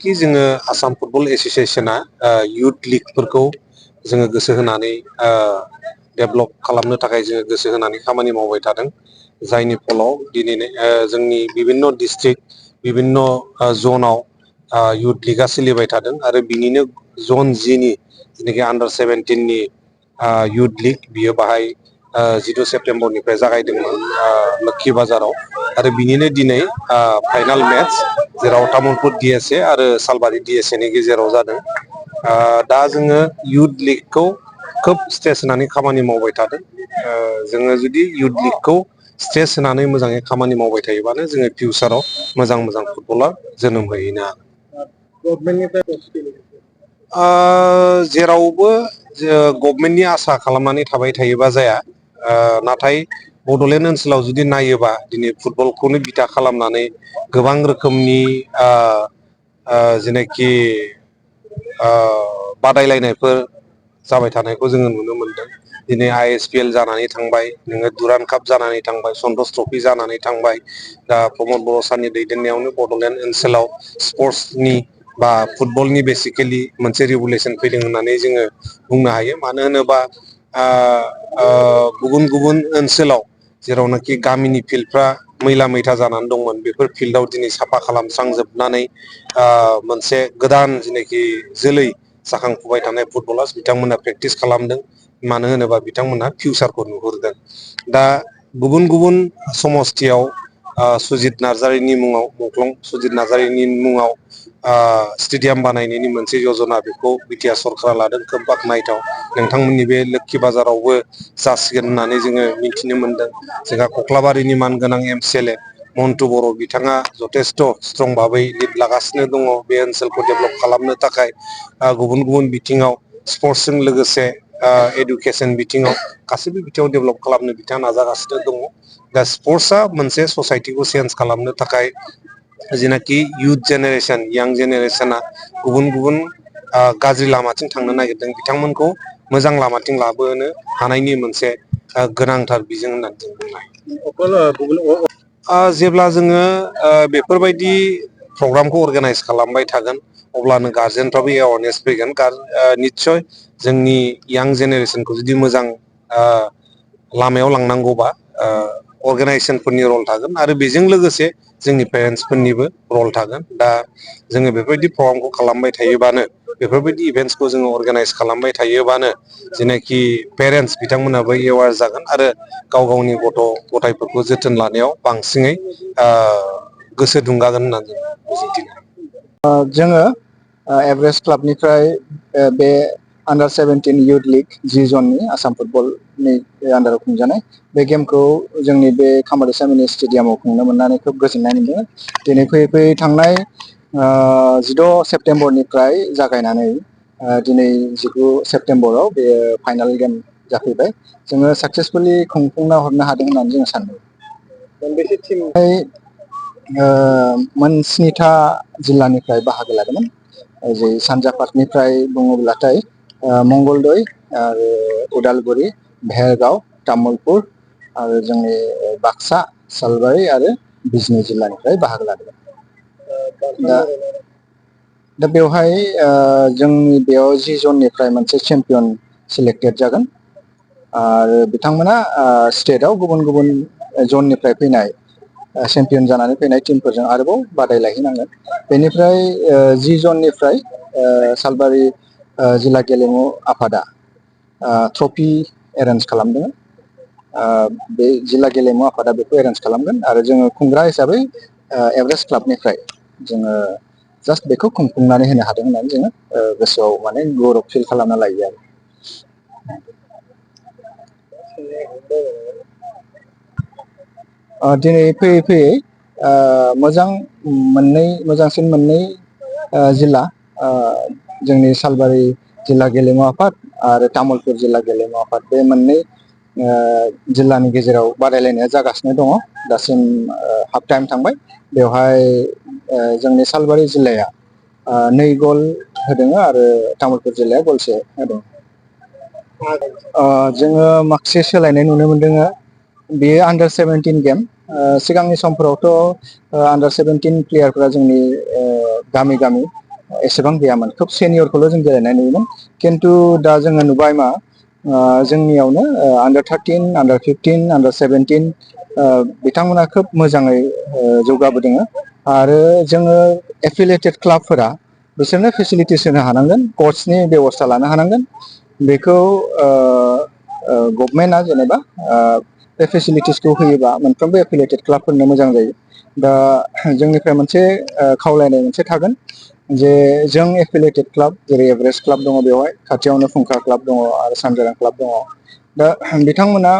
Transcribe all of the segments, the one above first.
कि जोङो Assam football एसोसिएशना youth लिगफोरखौ जोङो गोसो होनानै डेभेलप खालामनो थाखाय जोङो गोसो होनानै खामानि मावबाय थादों जायनि फलाव दिनै जोंनि बिभिन्न डिस्ट्रिक्ट बिभिन्न जनाव युथ लिगा सोलिबाय थादों आरो बिनिनो जन जिनि जेनाखि आन्डार 17नि युथ लिग बियो बाहाय 6 सेप्तेम्बरनिफ्राय जागायदोंमोन लोक्षि बाजाराव आरो बिनिनो दिनै फाइनाल मेच जेराव तामुलपुर DSA आरो सालबारि DSA नि गेजेराव जादों दा जोङो युथ लिगखौ खोब स्ट्रेस होनानै खामानि मावबाय थादों जोङो जुदि युथ लिगखौ स्ट्रेस होनानै मोजाङै खामानि मावबाय थायोबानो जोङो फिउचाराव मोजां फुटबलार जोनोम होहैनो हागोन जेरावबो गभर्नमेन्टनि आसा खालामनानै थाबाय थायोबा जाया नाथाय बड'लेण्ड ओनसोलाव जुदि नायोबा दिनै फुटबलखौनो बिथा खालामनानै गोबां रोखोमनि जेनाखि बादायलायनायफोर जाबाय थानायखौ जोङो नुनो मोनदों दिनै ISPL जानानै थांबाय नोङो दुरान काप जानानै थांबाय सन्तोष ट्रफि जानानै थांबाय दा प्रमद बर' सारनि दैदेननायावनो बड'लेण्ड ओनसोलाव स्पर्ट्सनि बा फुटबलनि बेसिकेलि मोनसे रेगुलेसन फैदों होननानै जोङो बुंनो हायो मानो होनोबा गुबुन ओनसोलाव जेरावनाखि गामिनि फिल्डफ्रा मैला मैथा जानानै दंमोन बेफोर फिल्डआव दिनै साफा खालामस्रांजोबनानै मोनसे गोदान जेनाखि जोलै जाखांफुबाय थानाय फुटबलार्स बिथांमोना प्रेक्टिस खालामदों मानो होनोबा बिथांमोनहा फिउचारखौ नुहुरदों दा गुबुन समस्थियाव सुजित नार्जारिनि मुङाव मुंख्लं सुजित नार्जारिनि मुङाव स्टेडियाम बानायनायनि मोनसे यजना बेखौ बिटिआर सरकारा लादों खोब बाखनायथाव नोंथांमोननि बे लोक्षि बाजारावबो जासिगोन होननानै जोङो मिथिनो मोनदों जोंहा कख्लाबारिनि मानगोनां MCLA मन्टु बर' बिथाङा जथेस्थ' स्ट्रं भाबै लिड लागासिनो दङ बे ओनसोलखौ डेभेलप खालामनो थाखाय गुबुन बिथिङाव स्पर्ट्सजों लोगोसे एडुकेसन बिथिङाव गासैबो बिथिङाव डेभेलप खालामनो बिथाङा नाजागासिनो दङ दा स्पर्ट्सआ मोनसे ससाइटिखौ चेन्ज खालामनो थाखाय जेनाखि इयुथ जेनेरेसन यां जेनेरेसना गुबुन गाज्रि लामाथिं थांनो नागिरदों बिथांमोनखौ मोजां लामाथिं लाबोनो हानायनि मोनसे गोनांथार बिजों होननानै जों बुंनो हायो जेब्ला जोङो बेफोरबायदि प्रग्रामखौ अर्गानाइज खालामबाय थागोन अब्लानो गार्जेनफ्राबो एवारनेस फैगोन निस्सय जोंनि यां जेनेरेसनखौ जुदि मोजां लामायाव लांनांगौबा अर्गानाइजेसनफोरनि रल थागोन आरो बेजों लोगोसे जोंनि पेरेन्टसफोरनिबो रल थागोन दा जोङो बेफोरबायदि प्रग्रामखौ खालामबाय थायोबानो बेफोरबायदि इभेन्ट्सखौ जोङो अर्गानाइज खालामबाय थायोबानो जेनाखि पेरेन्टस बिथांमोनाबो एवार जागोन आरो गावनि गथ' गथायफोरखौ जोथोन लानायाव बांसिनै गोसो दुंगागोन होननानै जों मिजिंथियो जोङो एभारेस्ट क्लाबनिफ्राय बे आन्डार 17 युथ लिग जि जननि आसाम फुटबलनि आन्डाराव खुंजानाय बे गेमखौ जोंनि बे खामारदैसा मिनि स्टेडियामाव खुंनो मोननानै खोब गोजोननाय मोनदों दिनै फैयै थांनाय 16 सेप्तेम्बरनिफ्राय जागायनानै दिनै 19 सेप्तेम्बराव बे फाइनाल गेम जाफैबाय जोङो साक्सेसफुलि खुंफुंना हरनो हादों होननानै जोङो सानदों मोनबेसे टिम मोन 7था जिल्लानिफ्राय बाहागो लादोंमोन जे सानजा पारटनिफ्राय बुङोब्लाथाय मंगलदै आरो उदालगुरि भेरगाव तामुलपुर आरो जोंनि बाक्सा सालबारि आरो बिजनि जिल्लानिफ्राय बाहागो लादोंमोन दा बेवहाय जोंनि बेयाव 10 जननिफ्राय मोनसे चेम्पियन सिलेक्टेड जागोन आरो बिथांमोना स्टेटआव गुबुन जननिफ्राय फैनाय चेम्पियन जानानै फैनाय टिमफोरजों आरोबाव बादायलायहैनांगोन बेनिफ्राय 10 जननिफ्राय सालबारि जिल्ला गेलेमु आफादा ट्रफि एरेन्ज खालामदों बे जिल्ला गेलेमु आफादा बेखौ एरेन्ज खालामगोन आरो जोङो खुंग्रा हिसाबै एभारेस्ट क्लाबनिफ्राय जोङो जास्ट बेखौ खुंफुंनानै होनो हादों होननानै जोङो गोसोआव माने गौरब फिल खालामना लायो आरो दिनै फैयै मोजांसिन मोननै जिल्ला जोंनि सालबारि जिल्ला गेलेमु आफाद आरो तामुलपुर जिल्ला गेलेमु आफाद बे मोननै जिल्लानि गेजेराव बादायलायनाया जागासिनो दङ दासिम हाफ टाइम थांबाय बेवहाय जोंनि सालबारि जिल्लाया 2 गल होदों आरो तामुलपुर जिल्लाया गलसे होदों जोङो माखासे सोलायनाय नुनो मोनदों बेयो आन्डार 17 गेम सिगांनि समफोरावथ' आन्डार 17 प्लेयारफोरा जोंनि गामि गामि एसेबां गैयामोन, खोब सेनियरखौल' जों गेलेनाय नुयोमोन। खिन्थु दा जोङो नुबाय मा जोंनियावनो आन्डार 13, आन्डार 15, आन्डार 17 बिथांमोना खोब मोजाङै जौगाबोदों। आरो जोङो एफिलिएटेड क्लाबफोरा बिसोरनो फेसिलिटिस होनो हानांगोन, कचनि बेब'स्था लानो हानांगोन। बेखौ गभमेन्टआ जेनेबा बे फेसिलिटिसखौ होयोबा मोनफ्रोमबो एफिलिएटेड क्लाबफोरनो मोजां जायो। दा जोंनिफ्राय मोनसे खावलायनाय मोनसे थागोन जे जों एफिलिएटेड क्लाब जेरै एभारेस्ट क्लाब दङ, बेवहाय खाथियावनो फुंखा क्लाब दङ आरो सानजारा क्लाब दङ। दा बिथांमोना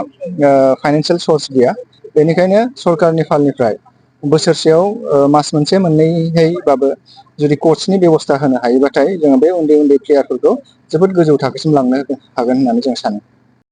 फाइनान्सियेल सर्स गैया, बेनिखायनो सरकारनि फालनिफ्राय बोसोरसेयाव मास मोनसे मोननैहैबाबो जुदि कचनि बेब'स्था होनो हायोबाथाय जोङो बे उन्दै उन्दै प्लेयारफोरखौ जोबोद गोजौ थाखोसिम लांनो हागोन होननानै जों सानो।